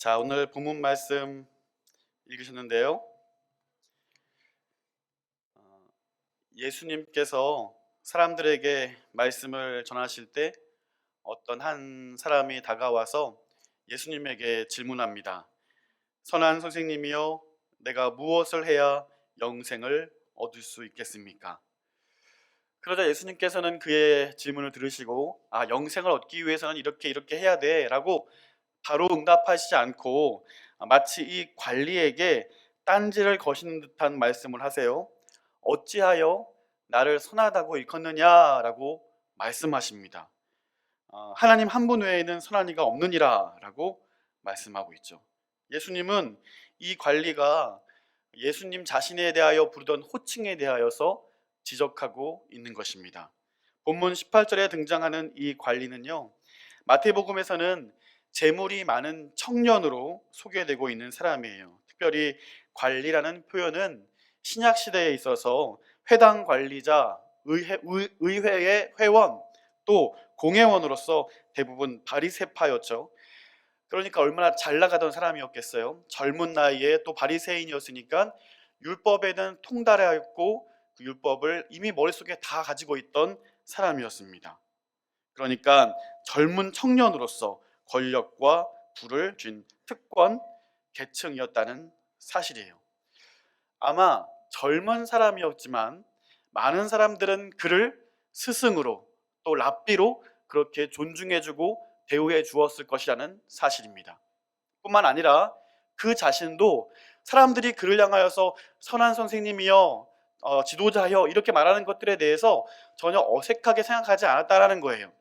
자, 오늘 본문 말씀 읽으셨는데요. 예수님께서 사람들에게 말씀을 전하실 때 어떤 한 사람이 다가와서 예수님에게 질문합니다. 선한 선생님이여, 내가 무엇을 해야 영생을 얻을 수 있겠습니까? 그러자 예수님께서는 그의 질문을 들으시고 영생을 얻기 위해서는 이렇게 해야 돼 라고 바로 응답하시지 않고 마치 이 관리에게 딴지를 거시는 듯한 말씀을 하세요. 어찌하여 나를 선하다고 일컫느냐라고 말씀하십니다. 하나님 한 분 외에는 선한 이가 없느니라 라고 말씀하고 있죠. 예수님은 이 관리가 예수님 자신에 대하여 부르던 호칭에 대하여서 지적하고 있는 것입니다. 본문 18절에 등장하는 이 관리는요, 마태복음에서는 재물이 많은 청년으로 소개되고 있는 사람이에요. 특별히 관리라는 표현은 신약 시대에 있어서 회당 관리자, 의회의 회원, 또 공회원으로서 대부분 바리새파였죠. 그러니까 얼마나 잘 나가던 사람이었겠어요. 젊은 나이에 또 바리새인이었으니까 율법에는 통달하였고 그 율법을 이미 머릿속에 다 가지고 있던 사람이었습니다. 그러니까 젊은 청년으로서 권력과 부를 쥔 특권 계층이었다는 사실이에요. 아마 젊은 사람이었지만 많은 사람들은 그를 스승으로 또 랍비로 그렇게 존중해주고 대우해 주었을 것이라는 사실입니다. 뿐만 아니라 그 자신도 사람들이 그를 향하여서 선한 선생님이여, 지도자여 이렇게 말하는 것들에 대해서 전혀 어색하게 생각하지 않았다라는 거예요.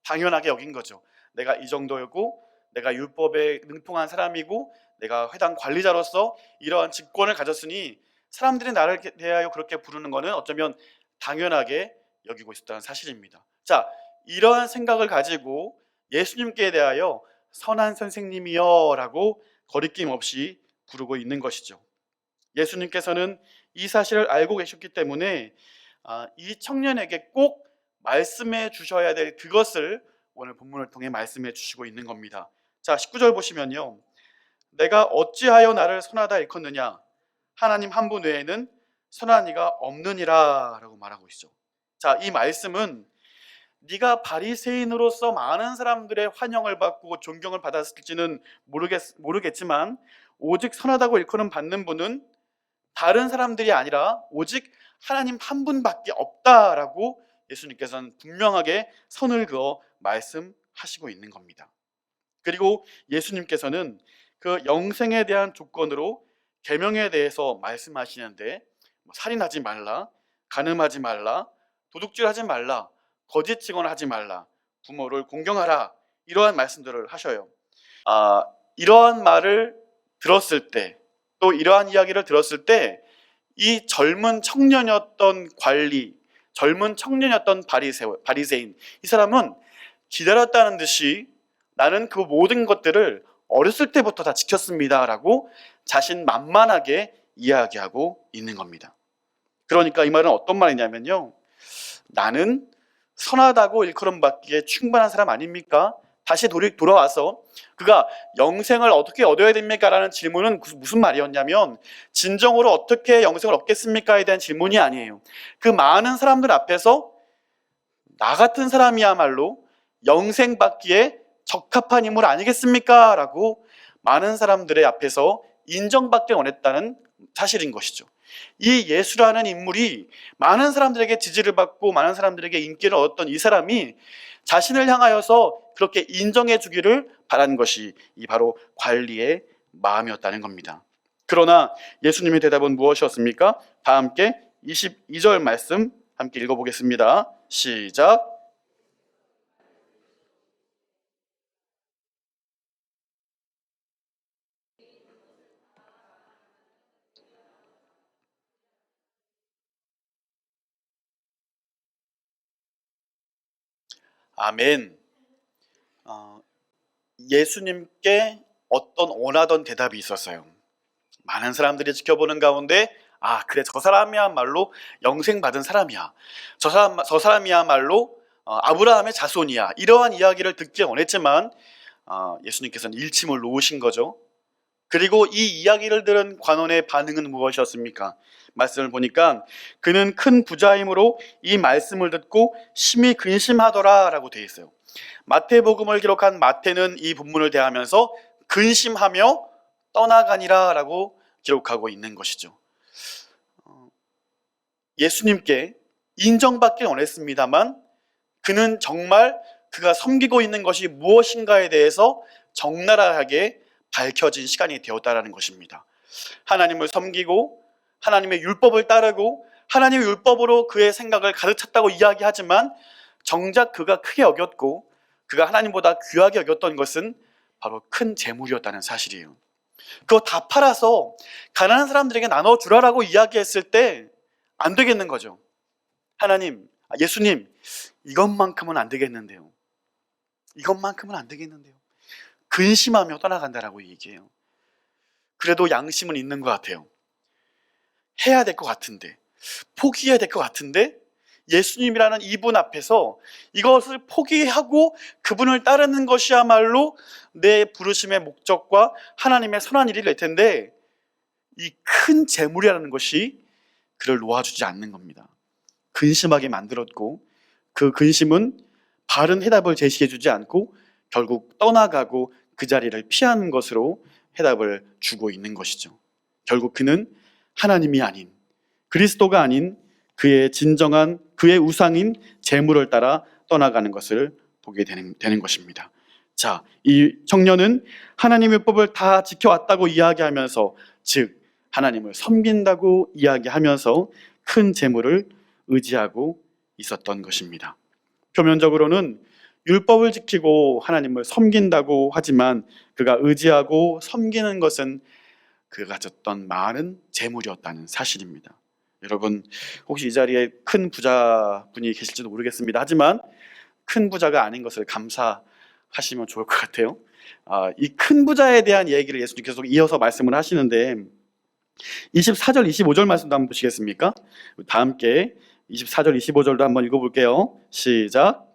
당연하게 여긴 거죠. 내가 이 정도였고, 내가 율법에 능통한 사람이고, 내가 회당 관리자로서 이러한 직권을 가졌으니 사람들이 나를 대하여 그렇게 부르는 것은 어쩌면 당연하게 여기고 있었다는 사실입니다. 자, 이러한 생각을 가지고 예수님께 대하여 선한 선생님이여 라고 거리낌 없이 부르고 있는 것이죠. 예수님께서는 이 사실을 알고 계셨기 때문에 이 청년에게 꼭 말씀해 주셔야 될 그것을 오늘 본문을 통해 말씀해 주시고 있는 겁니다. 자, 19절 보시면요, 내가 어찌하여 나를 선하다 일컫느냐, 하나님 한 분 외에는 선한 이가 없느니라 라고 말하고 있죠. 자, 이 말씀은 네가 바리새인으로서 많은 사람들의 환영을 받고 존경을 받았을지는 모르겠지만 오직 선하다고 일컬음 받는 분은 다른 사람들이 아니라 오직 하나님 한 분밖에 없다라고 예수님께서는 분명하게 선을 그어 말씀하시고 있는 겁니다. 그리고 예수님께서는 그 영생에 대한 조건으로 계명에 대해서 말씀하시는데 살인하지 말라, 간음하지 말라, 도둑질하지 말라, 거짓 증언하지 말라, 부모를 공경하라, 이러한 말씀들을 하셔요. 이러한 말을 들었을 때, 또 이러한 이야기를 들었을 때 이 젊은 청년이었던 관리, 젊은 청년이었던 바리새인, 이 사람은 기다렸다는 듯이 나는 그 모든 것들을 어렸을 때부터 다 지켰습니다 라고 자신만만하게 이야기하고 있는 겁니다. 그러니까 이 말은 어떤 말이냐면요, 나는 선하다고 일컬음 받기에 충분한 사람 아닙니까? 다시 돌아와서 그가 영생을 어떻게 얻어야 됩니까? 라는 질문은 무슨 말이었냐면 진정으로 어떻게 영생을 얻겠습니까?에 대한 질문이 아니에요. 그 많은 사람들 앞에서 나 같은 사람이야말로 영생 받기에 적합한 인물 아니겠습니까? 라고 많은 사람들의 앞에서 인정받기 원했다는 사실인 것이죠. 이 예수라는 인물이 많은 사람들에게 지지를 받고 많은 사람들에게 인기를 얻었던 이 사람이 자신을 향하여서 그렇게 인정해 주기를 바란 것이 이 바로 관리의 마음이었다는 겁니다. 그러나 예수님의 대답은 무엇이었습니까? 다 함께 22절 말씀 함께 읽어보겠습니다. 시작. 아멘. 예수님께 어떤 원하던 대답이 있었어요. 많은 사람들이 지켜보는 가운데 그래, 저 사람이야말로 영생 받은 사람이야, 저 사람이야말로 아브라함의 자손이야, 이러한 이야기를 듣기 원했지만 예수님께서는 일침을 놓으신 거죠. 그리고 이 이야기를 들은 관원의 반응은 무엇이었습니까? 말씀을 보니까 그는 큰 부자이므로 이 말씀을 듣고 심히 근심하더라 라고 되어 있어요. 마태복음을 기록한 마태는 이 본문을 대하면서 근심하며 떠나가니라 라고 기록하고 있는 것이죠. 예수님께 인정받길 원했습니다만 그는 정말 그가 섬기고 있는 것이 무엇인가에 대해서 적나라하게 밝혀진 시간이 되었다라는 것입니다. 하나님을 섬기고 하나님의 율법을 따르고 하나님의 율법으로 그의 생각을 가득 찼다고 이야기하지만 정작 그가 크게 여겼고 그가 하나님보다 귀하게 여겼던 것은 바로 큰 재물이었다는 사실이에요. 그거 다 팔아서 가난한 사람들에게 나눠주라라고 이야기했을 때 안 되겠는 거죠. 하나님, 예수님, 이것만큼은 안 되겠는데요. 이것만큼은 안 되겠는데요. 근심하며 떠나간다라고 얘기해요. 그래도 양심은 있는 것 같아요. 해야 될 것 같은데, 포기해야 될 것 같은데 예수님이라는 이분 앞에서 이것을 포기하고 그분을 따르는 것이야말로 내 부르심의 목적과 하나님의 선한 일이 될 텐데 이 큰 재물이라는 것이 그를 놓아주지 않는 겁니다. 근심하게 만들었고 그 근심은 바른 해답을 제시해주지 않고 결국 떠나가고 그 자리를 피하는 것으로 해답을 주고 있는 것이죠. 결국 그는 하나님이 아닌 그리스도가 아닌 그의 진정한 그의 우상인 재물을 따라 떠나가는 것을 보게 되는 것입니다. 자, 이 청년은 하나님의 율법을 다 지켜왔다고 이야기하면서 즉 하나님을 섬긴다고 이야기하면서 큰 재물을 의지하고 있었던 것입니다. 표면적으로는 율법을 지키고 하나님을 섬긴다고 하지만 그가 의지하고 섬기는 것은 그가 가졌던 많은 재물이었다는 사실입니다. 여러분 혹시 이 자리에 큰 부자분이 계실지도 모르겠습니다. 하지만 큰 부자가 아닌 것을 감사하시면 좋을 것 같아요. 이 큰 부자에 대한 얘기를 예수님께서 이어서 말씀을 하시는데 24절 25절 말씀도 한번 보시겠습니까? 다 함께 24절 25절도 한번 읽어볼게요. 시작.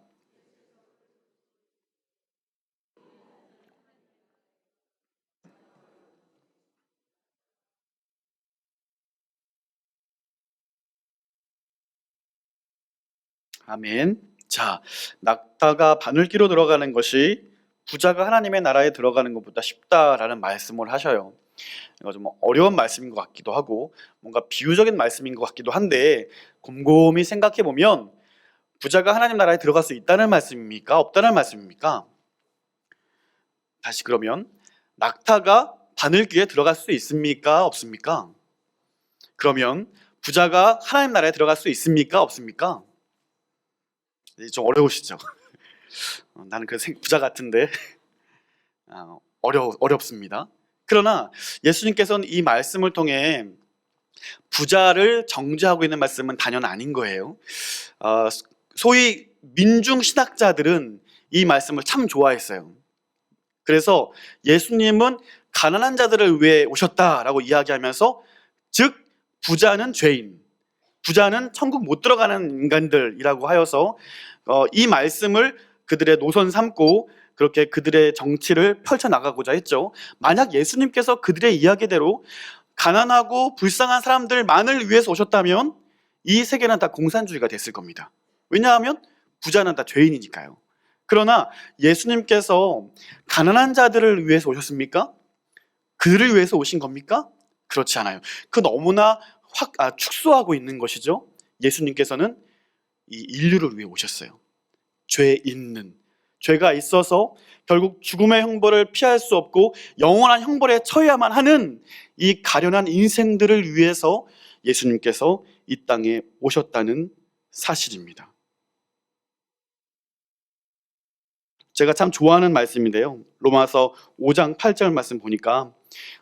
아멘. 자, 낙타가 바늘귀로 들어가는 것이 부자가 하나님의 나라에 들어가는 것보다 쉽다라는 말씀을 하셔요. 이거 좀 어려운 말씀인 것 같기도 하고 뭔가 비유적인 말씀인 것 같기도 한데 곰곰이 생각해 보면 부자가 하나님 나라에 들어갈 수 있다는 말씀입니까? 없다는 말씀입니까? 다시 그러면 낙타가 바늘귀에 들어갈 수 있습니까? 없습니까? 그러면 부자가 하나님 나라에 들어갈 수 있습니까? 없습니까? 좀 어려우시죠? 나는 그 부자 같은데 어렵습니다. 그러나 예수님께서는 이 말씀을 통해 부자를 정죄하고 있는 말씀은 단연 아닌 거예요. 소위 민중 신학자들은 이 말씀을 참 좋아했어요. 그래서 예수님은 가난한 자들을 위해 오셨다라고 이야기하면서 즉 부자는 죄인, 부자는 천국 못 들어가는 인간들이라고 하여서 이 말씀을 그들의 노선 삼고 그렇게 그들의 정치를 펼쳐나가고자 했죠. 만약 예수님께서 그들의 이야기대로 가난하고 불쌍한 사람들만을 위해서 오셨다면 이 세계는 다 공산주의가 됐을 겁니다. 왜냐하면 부자는 다 죄인이니까요. 그러나 예수님께서 가난한 자들을 위해서 오셨습니까? 그들을 위해서 오신 겁니까? 그렇지 않아요. 그 너무나 축소하고 있는 것이죠. 예수님께서는 이 인류를 위해 오셨어요. 죄 있는, 죄가 있어서 결국 죽음의 형벌을 피할 수 없고 영원한 형벌에 처해야만 하는 이 가련한 인생들을 위해서 예수님께서 이 땅에 오셨다는 사실입니다. 제가 참 좋아하는 말씀인데요. 로마서 5장 8절 말씀 보니까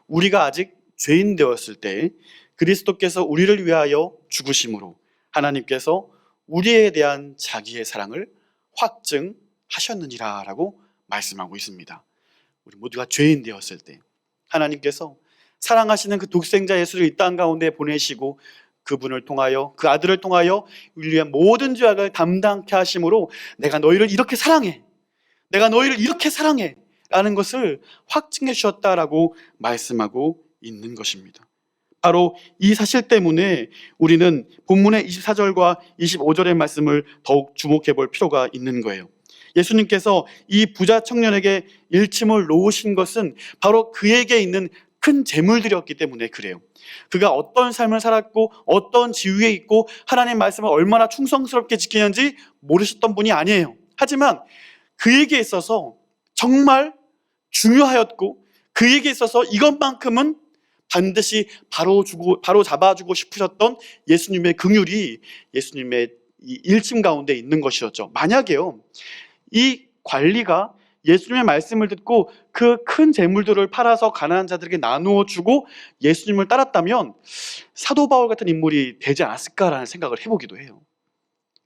우리가 아직 죄인 되었을 때 그리스도께서 우리를 위하여 죽으심으로 하나님께서 우리에 대한 자기의 사랑을 확증하셨느니라 라고 말씀하고 있습니다. 우리 모두가 죄인 되었을 때 하나님께서 사랑하시는 그 독생자 예수를 이 땅 가운데 보내시고 그분을 통하여 그 아들을 통하여 우리의 모든 죄악을 담당케 하심으로 내가 너희를 이렇게 사랑해, 내가 너희를 이렇게 사랑해 라는 것을 확증해 주셨다라고 말씀하고 있는 것입니다. 바로 이 사실 때문에 우리는 본문의 24절과 25절의 말씀을 더욱 주목해 볼 필요가 있는 거예요. 예수님께서 이 부자 청년에게 일침을 놓으신 것은 바로 그에게 있는 큰 재물들이었기 때문에 그래요. 그가 어떤 삶을 살았고 어떤 지위에 있고 하나님 말씀을 얼마나 충성스럽게 지키는지 모르셨던 분이 아니에요. 하지만 그에게 있어서 정말 중요하였고 그에게 있어서 이것만큼은 반드시 바로 잡아주고 싶으셨던 예수님의 긍휼이 예수님의 이 일침 가운데 있는 것이었죠. 만약에요, 이 관리가 예수님의 말씀을 듣고 그 큰 재물들을 팔아서 가난한 자들에게 나누어 주고 예수님을 따랐다면 사도 바울 같은 인물이 되지 않았을까라는 생각을 해보기도 해요.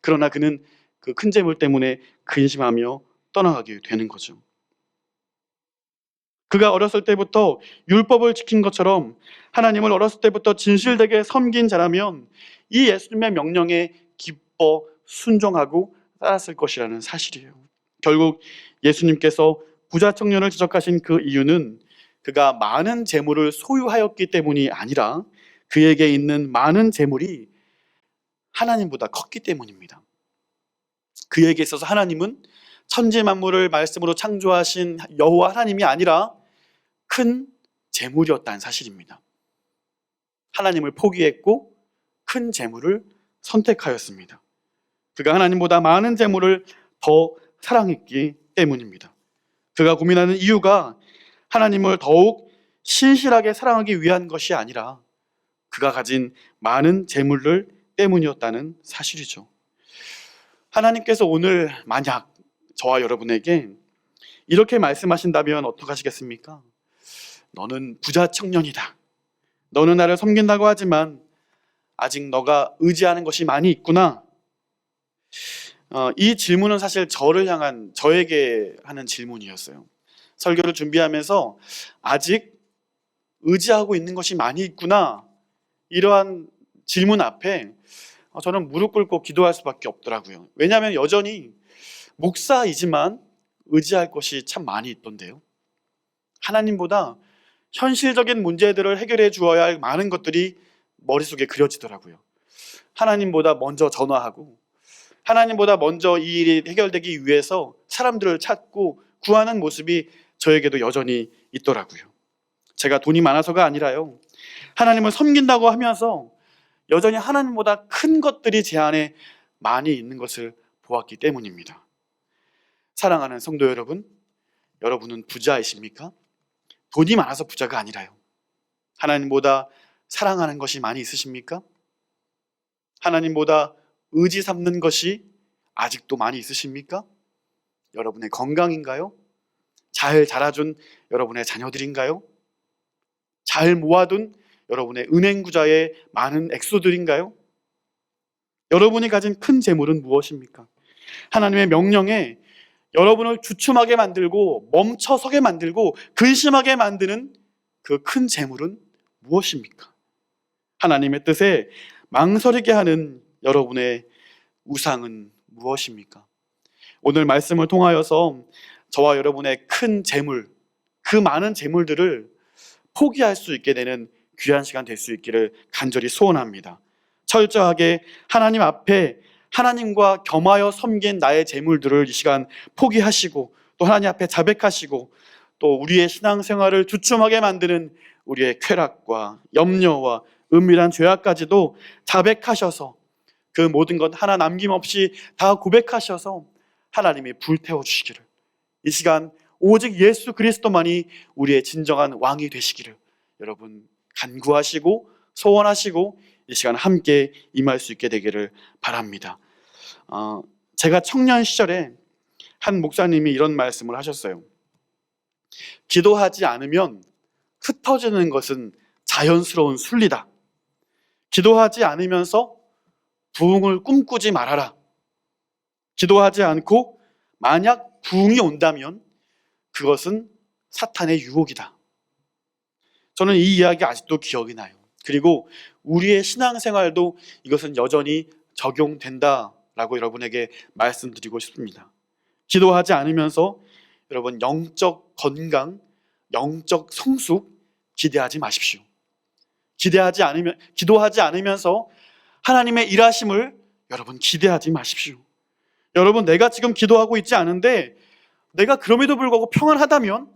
그러나 그는 그 큰 재물 때문에 근심하며 떠나가게 되는 거죠. 그가 어렸을 때부터 율법을 지킨 것처럼 하나님을 어렸을 때부터 진실되게 섬긴 자라면 이 예수님의 명령에 기뻐 순종하고 따랐을 것이라는 사실이에요. 결국 예수님께서 부자 청년을 지적하신 그 이유는 그가 많은 재물을 소유하였기 때문이 아니라 그에게 있는 많은 재물이 하나님보다 컸기 때문입니다. 그에게 있어서 하나님은 천지 만물을 말씀으로 창조하신 여호와 하나님이 아니라 큰 재물이었다는 사실입니다. 하나님을 포기했고 큰 재물을 선택하였습니다. 그가 하나님보다 많은 재물을 더 사랑했기 때문입니다. 그가 고민하는 이유가 하나님을 더욱 신실하게 사랑하기 위한 것이 아니라 그가 가진 많은 재물들 때문이었다는 사실이죠. 하나님께서 오늘 만약 저와 여러분에게 이렇게 말씀하신다면 어떡하시겠습니까? 너는 부자 청년이다. 너는 나를 섬긴다고 하지만 아직 너가 의지하는 것이 많이 있구나. 이 질문은 사실 저에게 하는 질문이었어요. 설교를 준비하면서 아직 의지하고 있는 것이 많이 있구나. 이러한 질문 앞에 저는 무릎 꿇고 기도할 수밖에 없더라고요. 왜냐하면 여전히 목사이지만 의지할 것이 참 많이 있던데요. 하나님보다 현실적인 문제들을 해결해 주어야 할 많은 것들이 머릿속에 그려지더라고요. 하나님보다 먼저 전화하고 하나님보다 먼저 이 일이 해결되기 위해서 사람들을 찾고 구하는 모습이 저에게도 여전히 있더라고요. 제가 돈이 많아서가 아니라요, 하나님을 섬긴다고 하면서 여전히 하나님보다 큰 것들이 제 안에 많이 있는 것을 보았기 때문입니다. 사랑하는 성도 여러분, 여러분은 부자이십니까? 돈이 많아서 부자가 아니라요, 하나님보다 사랑하는 것이 많이 있으십니까? 하나님보다 의지 삼는 것이 아직도 많이 있으십니까? 여러분의 건강인가요? 잘 자라준 여러분의 자녀들인가요? 잘 모아둔 여러분의 은행 구자의 많은 액수들인가요? 여러분이 가진 큰 재물은 무엇입니까? 하나님의 명령에 여러분을 주춤하게 만들고 멈춰서게 만들고 근심하게 만드는 그 큰 재물은 무엇입니까? 하나님의 뜻에 망설이게 하는 여러분의 우상은 무엇입니까? 오늘 말씀을 통하여서 저와 여러분의 큰 재물, 그 많은 재물들을 포기할 수 있게 되는 귀한 시간 될 수 있기를 간절히 소원합니다. 철저하게 하나님 앞에 하나님과 겸하여 섬긴 나의 재물들을 이 시간 포기하시고 또 하나님 앞에 자백하시고 또 우리의 신앙생활을 주춤하게 만드는 우리의 쾌락과 염려와 은밀한 죄악까지도 자백하셔서 그 모든 것 하나 남김없이 다 고백하셔서 하나님이 불태워 주시기를, 이 시간 오직 예수 그리스도만이 우리의 진정한 왕이 되시기를 여러분 간구하시고 소원하시고 이 시간 함께 임할 수 있게 되기를 바랍니다. 제가 청년 시절에 한 목사님이 이런 말씀을 하셨어요. 기도하지 않으면 흩어지는 것은 자연스러운 순리다. 기도하지 않으면서 부흥을 꿈꾸지 말아라. 기도하지 않고 만약 부흥이 온다면 그것은 사탄의 유혹이다. 저는 이 이야기 아직도 기억이 나요. 그리고 우리의 신앙생활도 이것은 여전히 적용된다라고 여러분에게 말씀드리고 싶습니다. 기도하지 않으면서 여러분, 영적 건강, 영적 성숙 기대하지 마십시오. 기도하지 않으면서 하나님의 일하심을 여러분 기대하지 마십시오. 여러분, 내가 지금 기도하고 있지 않은데 내가 그럼에도 불구하고 평안하다면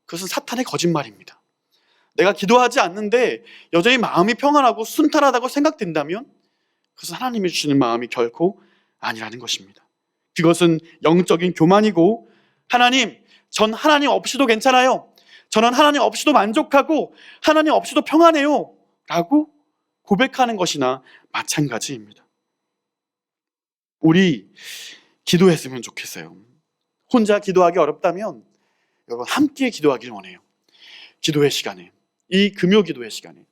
그것은 사탄의 거짓말입니다. 내가 기도하지 않는데 여전히 마음이 평안하고 순탄하다고 생각된다면 그것은 하나님이 주시는 마음이 결코 아니라는 것입니다. 그것은 영적인 교만이고, 하나님, 전 하나님 없이도 괜찮아요, 저는 하나님 없이도 만족하고 하나님 없이도 평안해요 라고 고백하는 것이나 마찬가지입니다. 우리 기도했으면 좋겠어요. 혼자 기도하기 어렵다면 여러분 함께 기도하길 원해요. 기도의 시간에, 이 금요 기도의 시간에,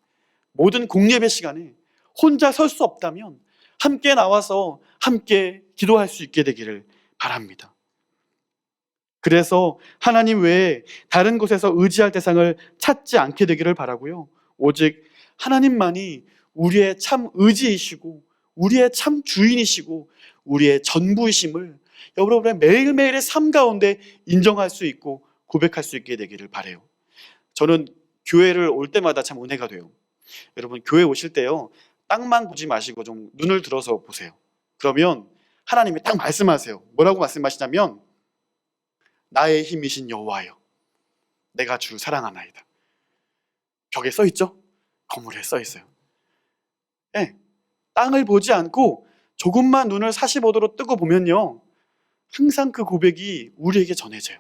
모든 공예배 시간에 혼자 설 수 없다면 함께 나와서 함께 기도할 수 있게 되기를 바랍니다. 그래서 하나님 외에 다른 곳에서 의지할 대상을 찾지 않게 되기를 바라고요. 오직 하나님만이 우리의 참 의지이시고 우리의 참 주인이시고 우리의 전부이심을 여러분의 매일매일의 삶 가운데 인정할 수 있고 고백할 수 있게 되기를 바라요. 저는 교회를 올 때마다 참 은혜가 돼요. 여러분, 교회 오실 때요, 땅만 보지 마시고 좀 눈을 들어서 보세요. 그러면 하나님이 딱 말씀하세요. 뭐라고 말씀하시냐면, 나의 힘이신 여호와여, 내가 주를 사랑하나이다. 벽에 써 있죠? 건물에 써 있어요. 네, 땅을 보지 않고 조금만 눈을 45도로 뜨고 보면요, 항상 그 고백이 우리에게 전해져요.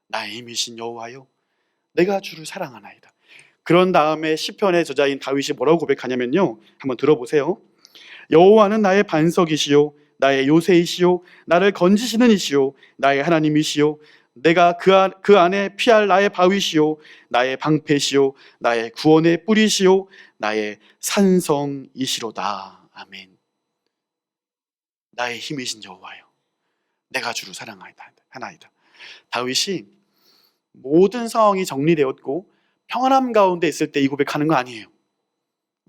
나의 힘이신 여호와여, 내가 주를 사랑하나이다. 그런 다음에 시편의 저자인 다윗이 뭐라고 고백하냐면요, 한번 들어보세요. 여호와는 나의 반석이시요 나의 요새이시요 나를 건지시는 이시요 나의 하나님이시요 내가 그 안에 피할 나의 바위시요 나의 방패시요 나의 구원의 뿌리시요 나의 산성이시로다. 아멘. 나의 힘이신 여호와여, 내가 주를 사랑하나이다. 다윗이 모든 상황이 정리되었고 평안함 가운데 있을 때 이 고백하는 거 아니에요.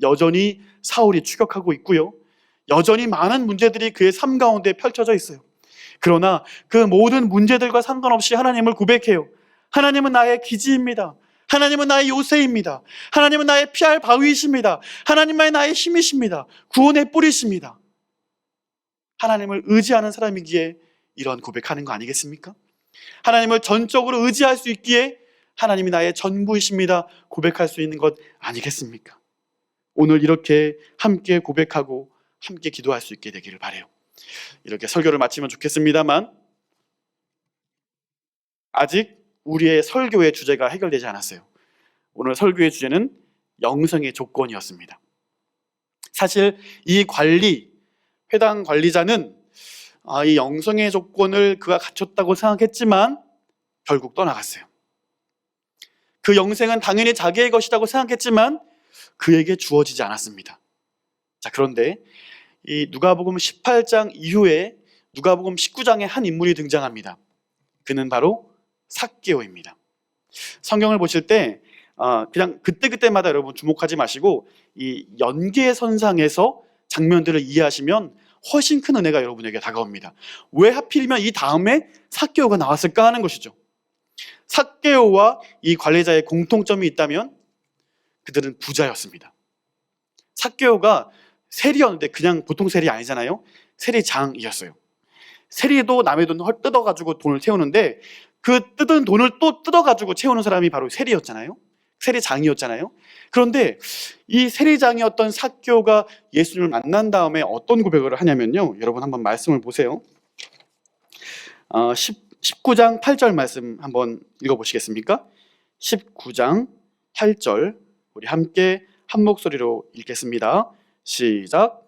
여전히 사울이 추격하고 있고요, 여전히 많은 문제들이 그의 삶 가운데 펼쳐져 있어요. 그러나 그 모든 문제들과 상관없이 하나님을 고백해요. 하나님은 나의 기지입니다. 하나님은 나의 요새입니다. 하나님은 나의 피할 바위이십니다. 하나님은 나의 힘이십니다. 구원의 뿌리십니다. 하나님을 의지하는 사람이기에 이런 고백하는 거 아니겠습니까? 하나님을 전적으로 의지할 수 있기에 하나님이 나의 전부이십니다 고백할 수 있는 것 아니겠습니까? 오늘 이렇게 함께 고백하고 함께 기도할 수 있게 되기를 바라요. 이렇게 설교를 마치면 좋겠습니다만, 아직 우리의 설교의 주제가 해결되지 않았어요. 오늘 설교의 주제는 영성의 조건이었습니다. 사실 이 회당 관리자는 이 영성의 조건을 그가 갖췄다고 생각했지만 결국 떠나갔어요. 그 영생은 당연히 자기의 것이라고 생각했지만 그에게 주어지지 않았습니다. 자, 그런데 이 누가복음 18장 이후에 누가복음 19장에 한 인물이 등장합니다. 그는 바로 삭개오입니다. 성경을 보실 때 그냥 그때그때마다 여러분 주목하지 마시고 이 연계선상에서 장면들을 이해하시면 훨씬 큰 은혜가 여러분에게 다가옵니다. 왜 하필이면 이 다음에 삭개오가 나왔을까 하는 것이죠. 삭개오와 이 관리자의 공통점이 있다면 그들은 부자였습니다. 삭개오가 세리였는데 그냥 보통 세리 아니잖아요. 세리장이었어요. 세리도 남의 돈을 뜯어가지고 돈을 채우는데 그 뜯은 돈을 또 뜯어가지고 채우는 사람이 바로 세리였잖아요. 세리장이었잖아요. 그런데 이 세리장이었던 삭개오가 예수님을 만난 다음에 어떤 고백을 하냐면요, 여러분 한번 말씀을 보세요. 19장 8절 말씀 한번 읽어보시겠습니까? 19장 8절 우리 함께 한 목소리로 읽겠습니다. 시작.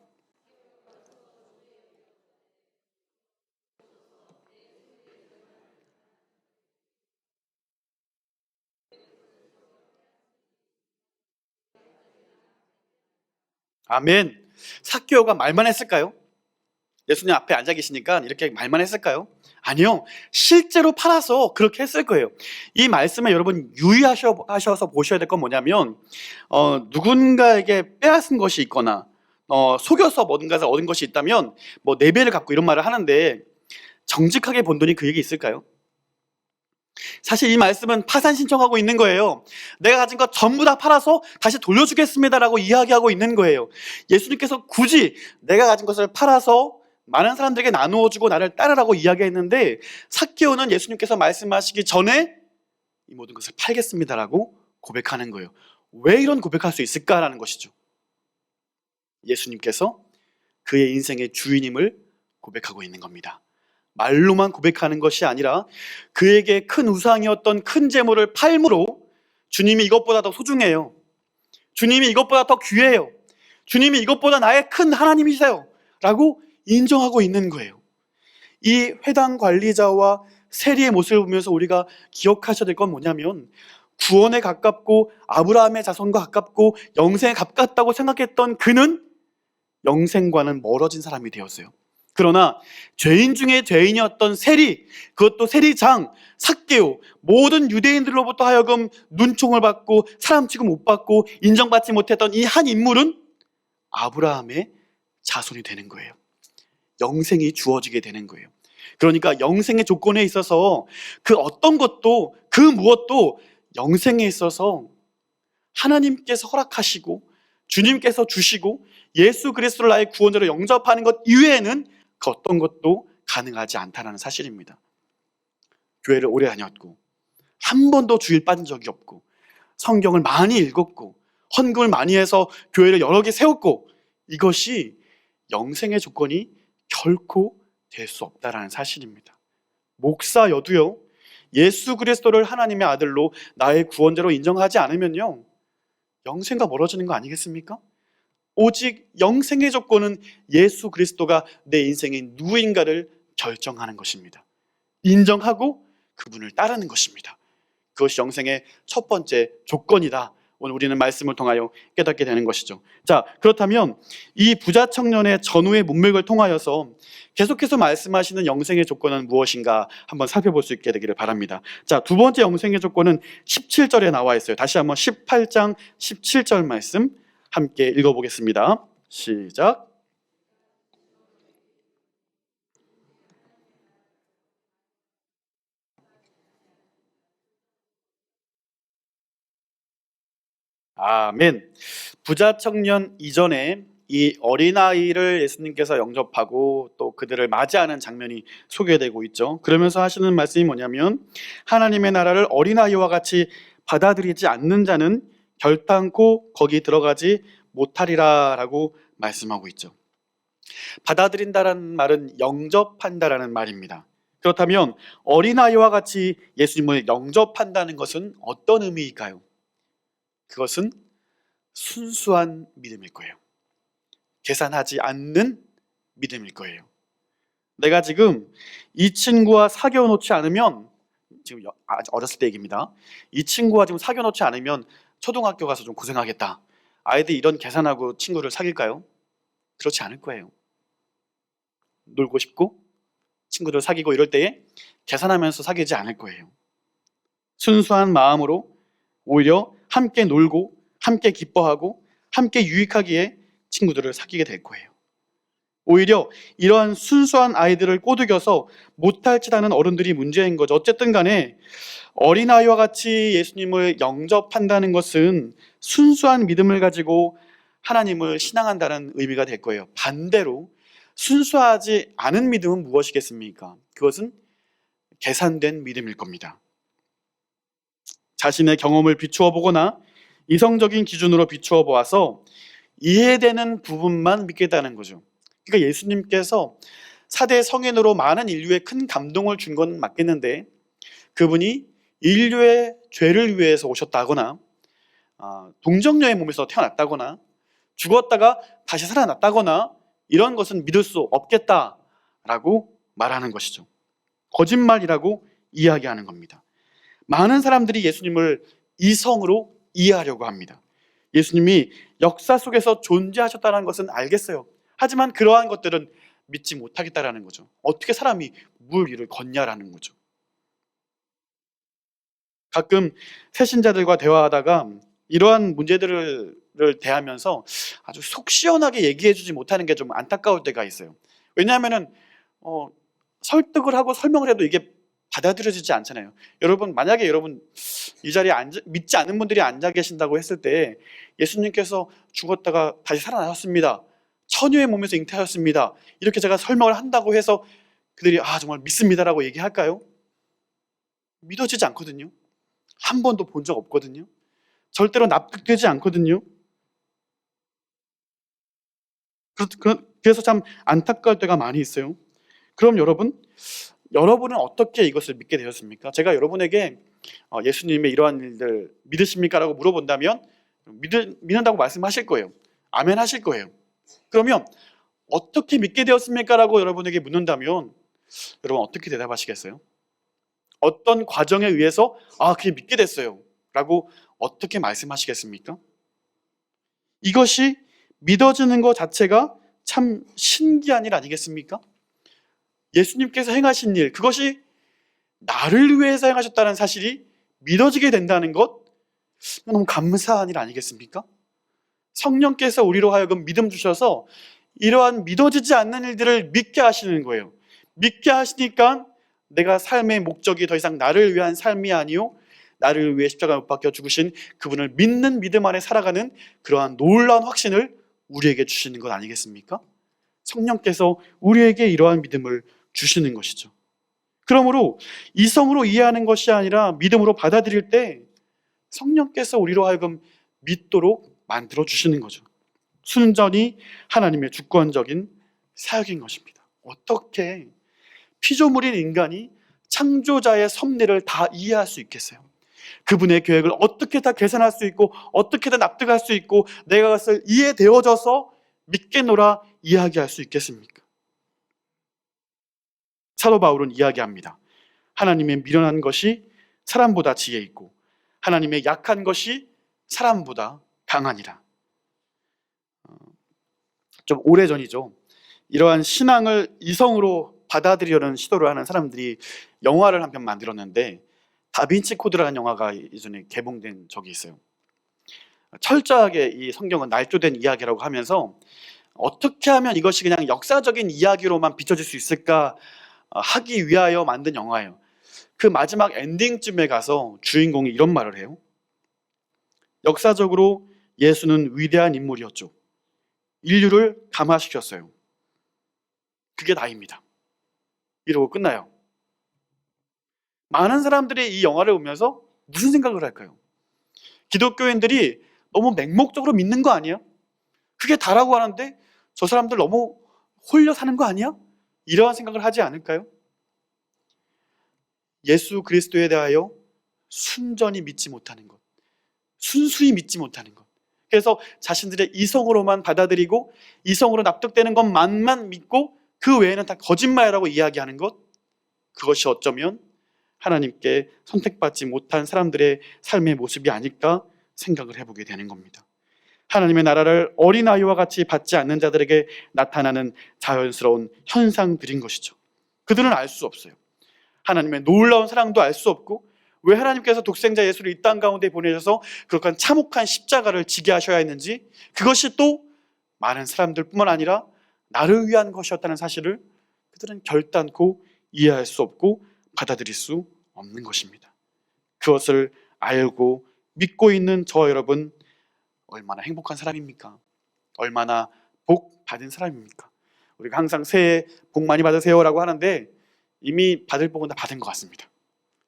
아멘. 삭개오가 말만 했을까요? 예수님 앞에 앉아 계시니까 이렇게 말만 했을까요? 아니요. 실제로 팔아서 그렇게 했을 거예요. 이 말씀에 여러분 유의하셔서 보셔야 될 건 뭐냐면 누군가에게 빼앗은 것이 있거나 속여서 뭔가를 얻은 것이 있다면 뭐 4배를 갚고 이런 말을 하는데 정직하게 본 돈이 그에게 있을까요? 사실 이 말씀은 파산 신청하고 있는 거예요. 내가 가진 것 전부 다 팔아서 다시 돌려주겠습니다라고 이야기하고 있는 거예요. 예수님께서 굳이 내가 가진 것을 팔아서 많은 사람들에게 나누어주고 나를 따르라고 이야기했는데, 삭개오는 예수님께서 말씀하시기 전에 이 모든 것을 팔겠습니다라고 고백하는 거예요. 왜 이런 고백할 수 있을까라는 것이죠. 예수님께서 그의 인생의 주인임을 고백하고 있는 겁니다. 말로만 고백하는 것이 아니라 그에게 큰 우상이었던 큰 재물을 팔므로 주님이 이것보다 더 소중해요. 주님이 이것보다 더 귀해요. 주님이 이것보다 나의 큰 하나님이세요 라고 인정하고 있는 거예요. 이 회당 관리자와 세리의 모습을 보면서 우리가 기억하셔야 될 건 뭐냐면, 구원에 가깝고 아브라함의 자손과 가깝고 영생에 가깝다고 생각했던 그는 영생과는 멀어진 사람이 되었어요. 그러나 죄인 중에 죄인이었던 세리, 그것도 세리장, 삭개오, 모든 유대인들로부터 하여금 눈총을 받고 사람 취급 못 받고 인정받지 못했던 이 한 인물은 아브라함의 자손이 되는 거예요. 영생이 주어지게 되는 거예요. 그러니까 영생의 조건에 있어서 그 어떤 것도, 그 무엇도 영생에 있어서 하나님께서 허락하시고 주님께서 주시고 예수 그리스도를 나의 구원자로 영접하는 것 이외에는 그 어떤 것도 가능하지 않다는 사실입니다. 교회를 오래 다녔고 한 번도 주일 빠진 적이 없고 성경을 많이 읽었고 헌금을 많이 해서 교회를 여러 개 세웠고, 이것이 영생의 조건이 결코 될 수 없다는 사실입니다. 목사여도요, 예수 그리스도를 하나님의 아들로 나의 구원자로 인정하지 않으면요, 영생과 멀어지는 거 아니겠습니까? 오직 영생의 조건은 예수 그리스도가 내 인생의 누구인가를 결정하는 것입니다. 인정하고 그분을 따르는 것입니다. 그것이 영생의 첫 번째 조건이다. 오늘 우리는 말씀을 통하여 깨닫게 되는 것이죠. 자, 그렇다면 이 부자 청년의 전후의 문맥을 통하여서 계속해서 말씀하시는 영생의 조건은 무엇인가 한번 살펴볼 수 있게 되기를 바랍니다. 자, 두 번째 영생의 조건은 17절에 나와 있어요. 다시 한번 18장 17절 말씀 함께 읽어보겠습니다. 시작. 아멘. 부자 청년 이전에 이 어린아이를 예수님께서 영접하고 또 그들을 맞이하는 장면이 소개되고 있죠. 그러면서 하시는 말씀이 뭐냐면, 하나님의 나라를 어린아이와 같이 받아들이지 않는 자는 결단코 거기 들어가지 못하리라 라고 말씀하고 있죠. 받아들인다라는 말은 영접한다라는 말입니다. 그렇다면 어린아이와 같이 예수님을 영접한다는 것은 어떤 의미일까요? 그것은 순수한 믿음일 거예요. 계산하지 않는 믿음일 거예요. 내가 지금 이 친구와 사귀어 놓지 않으면, 지금 아주 어렸을 때 얘기입니다. 이 친구와 지금 사귀어 놓지 않으면 초등학교 가서 좀 고생하겠다. 아이들이 이런 계산하고 친구를 사귈까요? 그렇지 않을 거예요. 놀고 싶고 친구들 사귀고 이럴 때에 계산하면서 사귀지 않을 거예요. 순수한 마음으로 오히려 함께 놀고 함께 기뻐하고 함께 유익하기에 친구들을 사귀게 될 거예요. 오히려 이러한 순수한 아이들을 꼬드겨서 못할 짓 하는 어른들이 문제인 거죠. 어쨌든 간에 어린아이와 같이 예수님을 영접한다는 것은 순수한 믿음을 가지고 하나님을 신앙한다는 의미가 될 거예요. 반대로 순수하지 않은 믿음은 무엇이겠습니까? 그것은 계산된 믿음일 겁니다. 자신의 경험을 비추어 보거나 이성적인 기준으로 비추어 보아서 이해되는 부분만 믿겠다는 거죠. 그러니까 예수님께서 4대 성인으로 많은 인류에 큰 감동을 준 건 맞겠는데, 그분이 인류의 죄를 위해서 오셨다거나 동정녀의 몸에서 태어났다거나 죽었다가 다시 살아났다거나 이런 것은 믿을 수 없겠다라고 말하는 것이죠. 거짓말이라고 이야기하는 겁니다. 많은 사람들이 예수님을 이성으로 이해하려고 합니다. 예수님이 역사 속에서 존재하셨다는 것은 알겠어요. 하지만 그러한 것들은 믿지 못하겠다라는 거죠. 어떻게 사람이 물 위를 걷냐라는 거죠. 가끔 새신자들과 대화하다가 이러한 문제들을 대하면서 아주 속 시원하게 얘기해주지 못하는 게 좀 안타까울 때가 있어요. 왜냐하면은 설득을 하고 설명을 해도 이게 받아들여지지 않잖아요. 여러분, 만약에 여러분 이 자리에 믿지 않는 분들이 앉아 계신다고 했을 때 예수님께서 죽었다가 다시 살아나셨습니다, 천유의 몸에서 잉태하셨습니다, 이렇게 제가 설명을 한다고 해서 그들이 정말 믿습니다라고 얘기할까요? 믿어지지 않거든요. 한 번도 본 적 없거든요. 절대로 납득되지 않거든요. 그래서 참 안타까울 때가 많이 있어요. 그럼 여러분은 어떻게 이것을 믿게 되셨습니까? 제가 여러분에게 예수님의 이러한 일들 믿으십니까? 라고 물어본다면 믿는다고 말씀하실 거예요. 아멘 하실 거예요. 그러면 어떻게 믿게 되었습니까? 라고 여러분에게 묻는다면 여러분 어떻게 대답하시겠어요? 어떤 과정에 의해서 그게 믿게 됐어요 라고 어떻게 말씀하시겠습니까? 이것이 믿어지는 것 자체가 참 신기한 일 아니겠습니까? 예수님께서 행하신 일, 그것이 나를 위해서 행하셨다는 사실이 믿어지게 된다는 것, 너무 감사한 일 아니겠습니까? 성령께서 우리로 하여금 믿음 주셔서 이러한 믿어지지 않는 일들을 믿게 하시는 거예요. 믿게 하시니까 내가 삶의 목적이 더 이상 나를 위한 삶이 아니요 나를 위해 십자가에 못 박혀 죽으신 그분을 믿는 믿음 안에 살아가는 그러한 놀라운 확신을 우리에게 주시는 것 아니겠습니까? 성령께서 우리에게 이러한 믿음을 주시는 것이죠. 그러므로 이성으로 이해하는 것이 아니라 믿음으로 받아들일 때 성령께서 우리로 하여금 믿도록 만들어 주시는 거죠. 순전히 하나님의 주권적인 사역인 것입니다. 어떻게 피조물인 인간이 창조자의 섭리를 다 이해할 수 있겠어요? 그분의 계획을 어떻게 다 계산할 수 있고 어떻게 다 납득할 수 있고 내가 그것을 이해되어져서 믿겠노라 이야기할 수 있겠습니까? 사도 바울은 이야기합니다. 하나님의 미련한 것이 사람보다 지혜 있고 하나님의 약한 것이 사람보다 강하니라. 좀 오래전이죠. 이러한 신앙을 이성으로 받아들이려는 시도를 하는 사람들이 영화를 한 편 만들었는데 다빈치 코드라는 영화가 예전에 개봉된 적이 있어요. 철저하게 이 성경은 날조된 이야기라고 하면서 어떻게 하면 이것이 그냥 역사적인 이야기로만 비춰질 수 있을까 하기 위하여 만든 영화예요. 그 마지막 엔딩쯤에 가서 주인공이 이런 말을 해요. 역사적으로 예수는 위대한 인물이었죠. 인류를 감화시켰어요. 그게 다입니다. 이러고 끝나요. 많은 사람들이 이 영화를 보면서 무슨 생각을 할까요? 기독교인들이 너무 맹목적으로 믿는 거 아니야? 그게 다라고 하는데 저 사람들 너무 홀려 사는 거 아니야? 이러한 생각을 하지 않을까요? 예수 그리스도에 대하여 순전히 믿지 못하는 것, 순수히 믿지 못하는 것, 그래서 자신들의 이성으로만 받아들이고 이성으로 납득되는 것만만 믿고 그 외에는 다 거짓말이라고 이야기하는 것, 그것이 어쩌면 하나님께 선택받지 못한 사람들의 삶의 모습이 아닐까 생각을 해보게 되는 겁니다. 하나님의 나라를 어린아이와 같이 받지 않는 자들에게 나타나는 자연스러운 현상들인 것이죠. 그들은 알 수 없어요. 하나님의 놀라운 사랑도 알 수 없고 왜 하나님께서 독생자 예수를 이 땅 가운데 보내셔서 그렇게 참혹한 십자가를 지게 하셔야 했는지, 그것이 또 많은 사람들뿐만 아니라 나를 위한 것이었다는 사실을 그들은 결단코 이해할 수 없고 받아들일 수 없는 것입니다. 그것을 알고 믿고 있는 저 여러분, 얼마나 행복한 사람입니까? 얼마나 복 받은 사람입니까? 우리가 항상 새해 복 많이 받으세요라고 하는데 이미 받을 복은 다 받은 것 같습니다.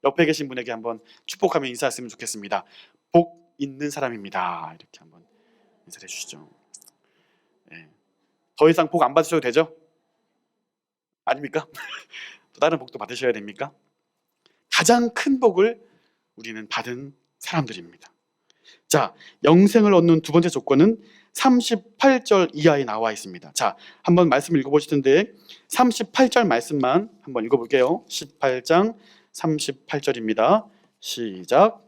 옆에 계신 분에게 한번 축복하며 인사했으면 좋겠습니다. 복 있는 사람입니다. 이렇게 한번 인사해 주시죠. 네. 더 이상 복 안 받으셔도 되죠? 아닙니까? 또 다른 복도 받으셔야 됩니까? 가장 큰 복을 우리는 받은 사람들입니다. 자, 영생을 얻는 두 번째 조건은 38절 이하에 나와 있습니다. 자, 한번 말씀 읽어보실 텐데 38절 말씀만 한번 읽어볼게요. 18장 38절입니다. 시작.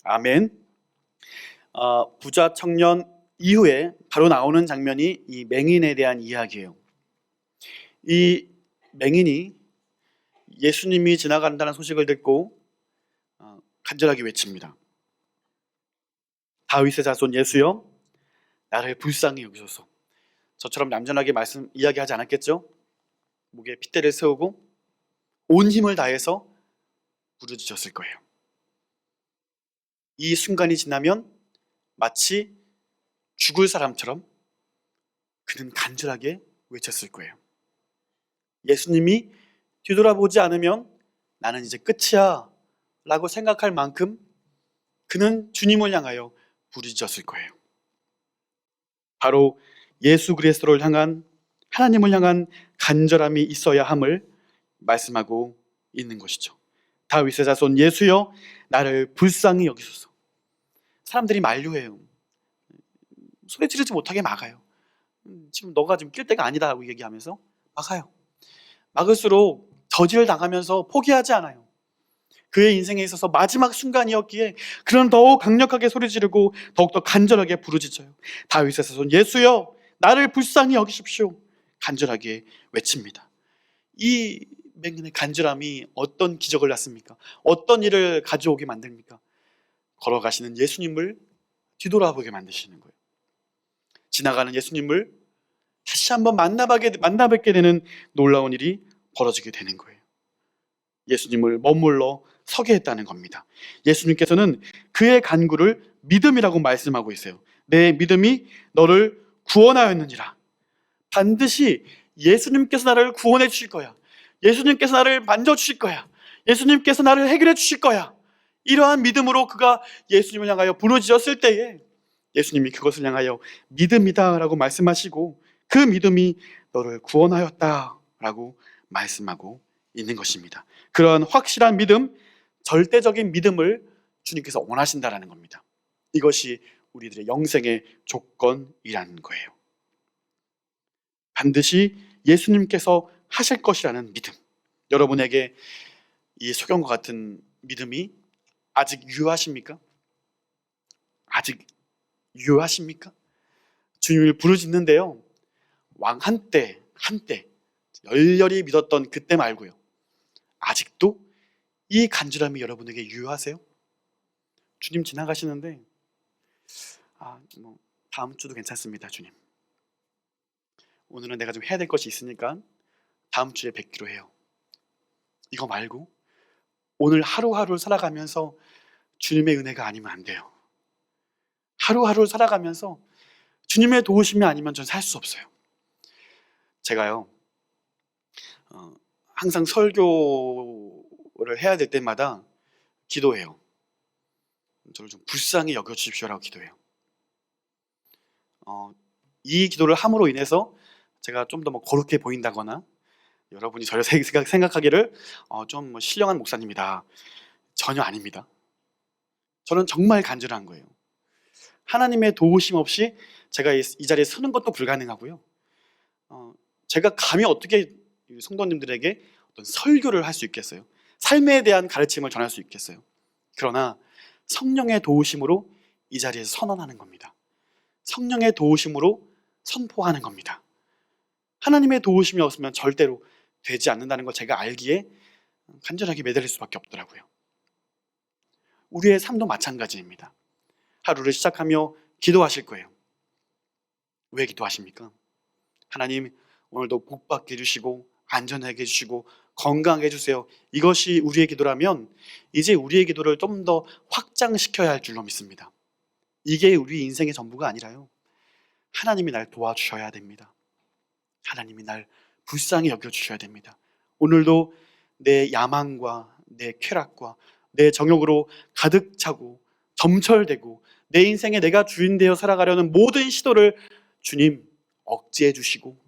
아멘. 부자 청년 이후에 바로 나오는 장면이 이 맹인에 대한 이야기예요. 이 맹인이 예수님이 지나간다는 소식을 듣고 간절하게 외칩니다. 다윗의 자손 예수여, 나를 불쌍히 여기소서. 저처럼 얌전하게 이야기하지 않았겠죠? 목에 핏대를 세우고 온 힘을 다해서 부르짖었을 거예요. 이 순간이 지나면 마치 죽을 사람처럼 그는 간절하게 외쳤을 거예요. 예수님이 뒤돌아보지 않으면 나는 이제 끝이야 라고 생각할 만큼 그는 주님을 향하여 부르짖었을 거예요. 바로 예수 그리스도를 향한, 하나님을 향한 간절함이 있어야 함을 말씀하고 있는 것이죠. 다윗의 자손 예수여 나를 불쌍히 여기소서. 사람들이 만류해요. 소리 지르지 못하게 막아요. 지금 너가 지금 낄 때가 아니다라고 얘기하면서 막아요. 막을수록 저지를 당하면서 포기하지 않아요. 그의 인생에 있어서 마지막 순간이었기에 그는 더욱 강력하게 소리 지르고 더욱더 간절하게 부르짖어요. 다윗의 자손 예수여 나를 불쌍히 여기십시오. 간절하게 외칩니다. 이 맹인의 간절함이 어떤 기적을 낳습니까? 어떤 일을 가져오게 만듭니까? 걸어가시는 예수님을 뒤돌아보게 만드시는 거예요. 지나가는 예수님을 다시 한번 만나뵙게 되는 놀라운 일이 벌어지게 되는 거예요. 예수님을 머물러 서게 했다는 겁니다. 예수님께서는 그의 간구를 믿음이라고 말씀하고 있어요. 내 믿음이 너를 구원하였느니라. 반드시 예수님께서 나를 구원해 주실 거야. 예수님께서 나를 만져주실 거야. 예수님께서 나를 해결해 주실 거야. 이러한 믿음으로 그가 예수님을 향하여 부르짖었을 때에 예수님이 그것을 향하여 믿음이다 라고 말씀하시고 그 믿음이 너를 구원하였다 라고 말씀하고 있는 것입니다. 그런 확실한 믿음, 절대적인 믿음을 주님께서 원하신다라는 겁니다. 이것이 우리들의 영생의 조건이라는 거예요. 반드시 예수님께서 하실 것이라는 믿음. 여러분에게 이 소경과 같은 믿음이 아직 유효하십니까? 아직 유효하십니까? 주님을 부르짖는데요, 왕 한때 열렬히 믿었던 그때 말고요, 아직도 이 간절함이 여러분에게 유효하세요? 주님 지나가시는데 다음 주도 괜찮습니다. 주님, 오늘은 내가 좀 해야 될 것이 있으니까 다음 주에 뵙기로 해요. 이거 말고 오늘 하루하루를 살아가면서 주님의 은혜가 아니면 안 돼요. 하루하루를 살아가면서 주님의 도우심이 아니면 전 살 수 없어요. 제가요 항상 설교를 해야 될 때마다 기도해요. 저를 좀 불쌍히 여겨주십시오라고 기도해요. 이 기도를 함으로 인해서 제가 좀 더 거룩해 보인다거나 여러분이 저를 생각하기를 좀 신령한 목사님이다, 전혀 아닙니다. 저는 정말 간절한 거예요. 하나님의 도우심 없이 제가 이 자리에 서는 것도 불가능하고요, 제가 감히 어떻게 성도님들에게 어떤 설교를 할 수 있겠어요? 삶에 대한 가르침을 전할 수 있겠어요? 그러나 성령의 도우심으로 이 자리에서 선언하는 겁니다. 성령의 도우심으로 선포하는 겁니다. 하나님의 도우심이 없으면 절대로 되지 않는다는 걸 제가 알기에 간절하게 매달릴 수밖에 없더라고요. 우리의 삶도 마찬가지입니다. 하루를 시작하며 기도하실 거예요. 왜 기도하십니까? 하나님, 오늘도 복받게 해주시고 안전하게 해주시고 건강하게 해주세요. 이것이 우리의 기도라면 이제 우리의 기도를 좀 더 확장시켜야 할 줄로 믿습니다. 이게 우리 인생의 전부가 아니라요, 하나님이 날 도와주셔야 됩니다. 하나님이 날 불쌍히 여겨주셔야 됩니다. 오늘도 내 야망과 내 쾌락과 내 정욕으로 가득 차고 점철되고 내 인생에 내가 주인 되어 살아가려는 모든 시도를 주님 억제해 주시고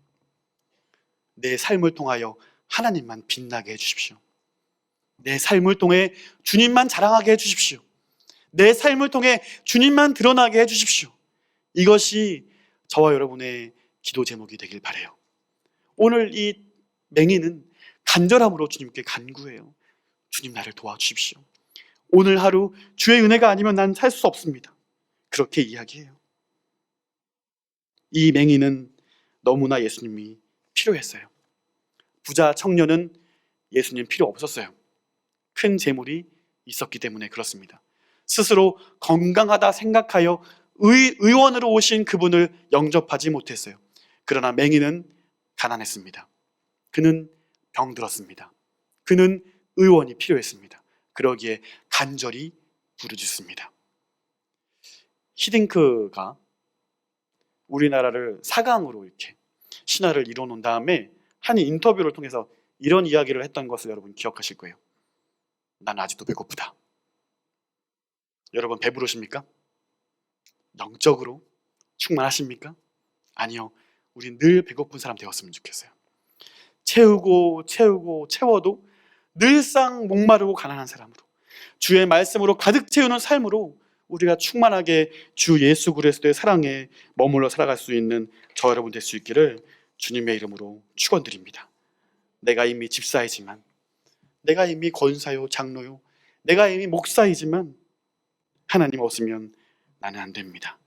내 삶을 통하여 하나님만 빛나게 해주십시오. 내 삶을 통해 주님만 자랑하게 해주십시오. 내 삶을 통해 주님만 드러나게 해주십시오. 이것이 저와 여러분의 기도 제목이 되길 바라요. 오늘 이 맹인은 간절함으로 주님께 간구해요. 주님, 나를 도와주십시오. 오늘 하루 주의 은혜가 아니면 난 살 수 없습니다. 그렇게 이야기해요. 이 맹인은 너무나 예수님이 필요했어요. 부자 청년은 예수님 필요 없었어요. 큰 재물이 있었기 때문에 그렇습니다. 스스로 건강하다 생각하여 의원으로 오신 그분을 영접하지 못했어요. 그러나 맹인은 가난했습니다. 그는 병들었습니다. 그는 의원이 필요했습니다. 그러기에 간절히 부르짖습니다. 히딩크가 우리나라를 사강으로 이렇게 신화를 이뤄놓은 다음에 한 인터뷰를 통해서 이런 이야기를 했던 것을 여러분 기억하실 거예요. 난 아직도 배고프다. 여러분 배부르십니까? 영적으로 충만하십니까? 아니요. 우린 늘 배고픈 사람 되었으면 좋겠어요. 채우고 채워도 늘상 목마르고 가난한 사람으로, 주의 말씀으로 가득 채우는 삶으로 우리가 충만하게 주 예수 그리스도의 사랑에 머물러 살아갈 수 있는 저 여러분 될 수 있기를 주님의 이름으로 축원드립니다. 내가 이미 집사이지만, 내가 이미 권사요 장로요, 내가 이미 목사이지만 하나님 없으면 나는 안 됩니다.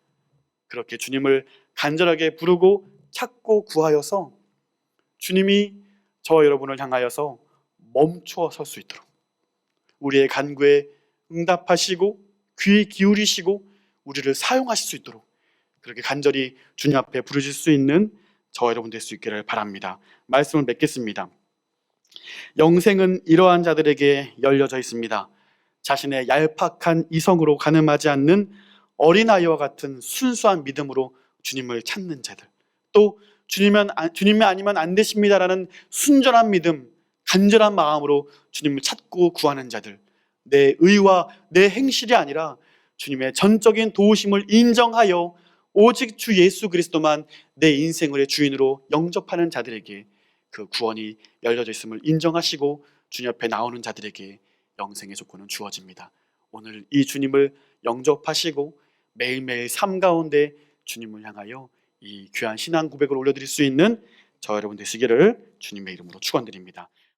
그렇게 주님을 간절하게 부르고 찾고 구하여서 주님이 저와 여러분을 향하여서 멈추어 설 수 있도록, 우리의 간구에 응답하시고 귀 기울이시고 우리를 사용하실 수 있도록 그렇게 간절히 주님 앞에 부르실 수 있는 저와 여러분 될 수 있기를 바랍니다. 말씀을 맺겠습니다. 영생은 이러한 자들에게 열려져 있습니다. 자신의 얄팍한 이성으로 가늠하지 않는 어린아이와 같은 순수한 믿음으로 주님을 찾는 자들, 또 주님이 아니면 안 되십니다라는 순전한 믿음, 간절한 마음으로 주님을 찾고 구하는 자들, 내 의와 내 행실이 아니라 주님의 전적인 도우심을 인정하여 오직 주 예수 그리스도만 내 인생의 주인으로 영접하는 자들에게 그 구원이 열려져 있음을 인정하시고 주님 앞에 나오는 자들에게 영생의 조건은 주어집니다. 오늘 이 주님을 영접하시고 매일매일 삶 가운데 주님을 향하여 이 귀한 신앙 고백을 올려드릴 수 있는 저 여러분 되시기를 주님의 이름으로 축원드립니다.